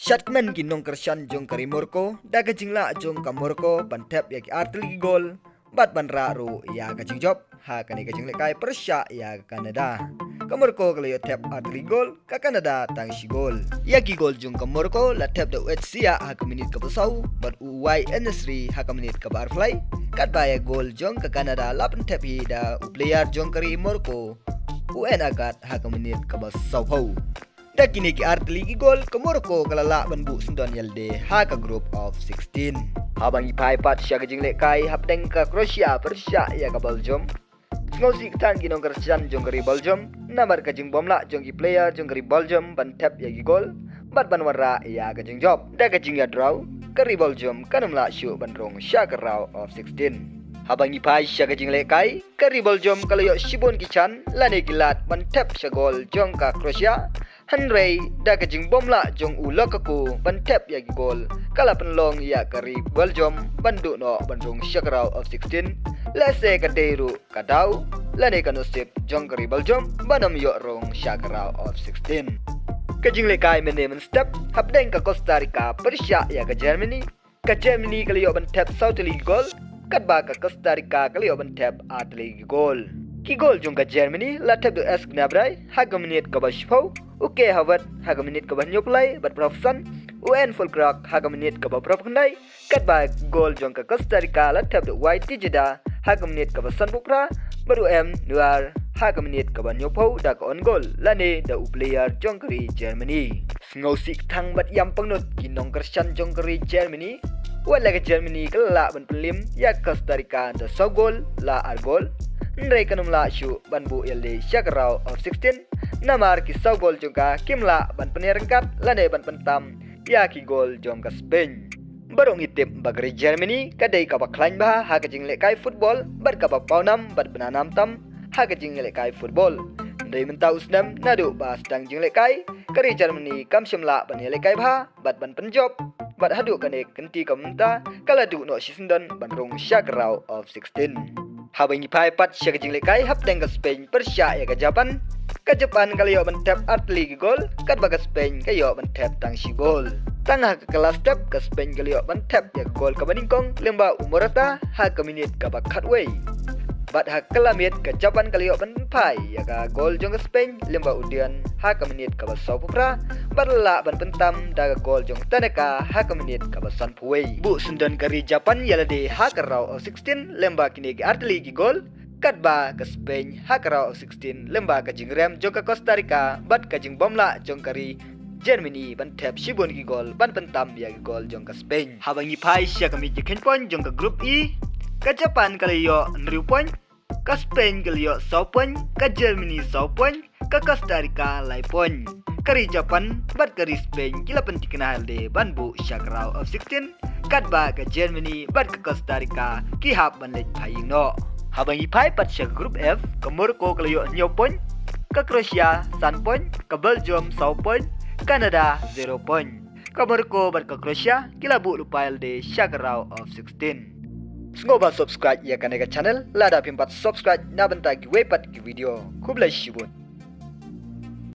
Shotman ginong kersan jong kari Morocco, daga jingla jong ka Morocco bantep ya ki artli gol, bat ban ru ya ka jing job, ha kani ka jing lekai Persya ya ka Kanada. Ka Morocco kala yo tep artli gol, ka Kanada tang shi gol. Ya ki gol jong ka Morocco la tep da Uetsia ha ka minit ka pasau, bat uwai Enesri ha ka minit ka barfly, kat baya gol jong ka Kanada la tep hi da player jong kari Morocco, UN agat ha ka minit ka basau pau. Da kini ki artli gol ke Morocco kalala banbu sendon yelde ha ka group of 16. Habang ipai pat sya ka jinglek kai hapdeng ka Croatia Persya ya ka Belgium. Ngosi ketan ginong kerjan jong kari Belgium, namar ka jing bomla jong ki player jong kari Belgium ban tap ya ki gol, bat ban warra ya ka jing job. Da ka jing ya draw kari Belgium kanumla syu ban rong sya ka round of 16. Habang ipai sya ka jinglek kai kari Belgium kalayo shibon kichan lane gilat ban tap sya gol jong ka Croatia. Henry da ka jing bomla jong Lukaku ban tap ya gol kala penlong ya kari Belgium bandu no bandung syakrau of 16 lese ka deru kadau lane ka nosip jong kari Belgium banam yo rong syakrau of 16 ka jing lekai menemen step hapdeng ka Costa Rica Persya ya ka Germany kala yo ban tap South League gol kat ba ka Costa Rica kala yo ban tap Art League gol ki gol jong ka Germany la tap do es gnabrai ha ka minit ka bashpau Oke Hawat haga menit ke banyo play bat profsan UN Fulcrock haga menit ke prof kendai kat ba gol jong ke Costa Rica la tab de white tijeda haga menit ke basan bukra baru nuar haga menit ke banyo pau da ke on gol lane da player jong keri Germany ngosik thang bat yam pengnut kinong kersan jong keri Germany wala ke Germany kelak ban pelim ya Costa Rica da so gol la ar gol Ndrai kanum la syu ban bu yelde syakrau of 16 namar ki sau gol juga kimla ban penerengkat lane ban pentam ya ki gol jong ka Spain barong itip bagri Germany kadai ka baklain bah ha ka jing lekai football bar ka paunam bat benanam tam ha ka jing lekai football ndai menta usnam nadu ba stang jing lekai kari Germany kam shimla ban lekai bah bat ban penjob bat hadu kane kenti kamta kala du no sisendon ban rong syakrau of 16 habang ipai pat sya ka jing lekai hapdeng ka Spain Persya ya ka Japan ka Japan kalayo ban tap artli gol kat baga Spain kayo ban tap tang si gol tangah ka kelas tap ka Spain kalayo ban tap ya gol ka baningkong lemba umurata ha ka minit ka bakat way bat ha kalamit ka Japan kalayo ban pai ya ka gol jong ka Spain lemba udian ha ka minit ka basau pukra barla ban pentam daga gol jong tanaka ha ka minit ka basan puway bu sundan kari Japan yalade ha ka raw of 16 lemba kini artli gol kat ba ke Spain hakrau 16 lemba ka jingrem jong ka Costa Rica bat ka jing bomla jong kari Germany ban tap shibon ki gol ban pentam ya ki gol jong ka Spain habang ipai sya kami jiken pon jong ka group E ka Japan kalayo 9 point ka Spain kalayo 10 point ka Germany 10 point ka Costa Rica 9 point kari Japan bat kari Spain kila penting halde ban bu syakrau of 16 kat ba ka Germany bat ka Costa Rica ki hap ban lej paying no habang ipai pat sya grup F ke Morocco kalayo 9 point ke Croatia 1 point ke Belgium 1 point Kanada 0 point ke Morocco bat ke Croatia kilabu lupail de sya ke round of 16 Sengoba subscribe ya kanega channel lada pimpat subscribe na bentagi wepat ki video kublai shibun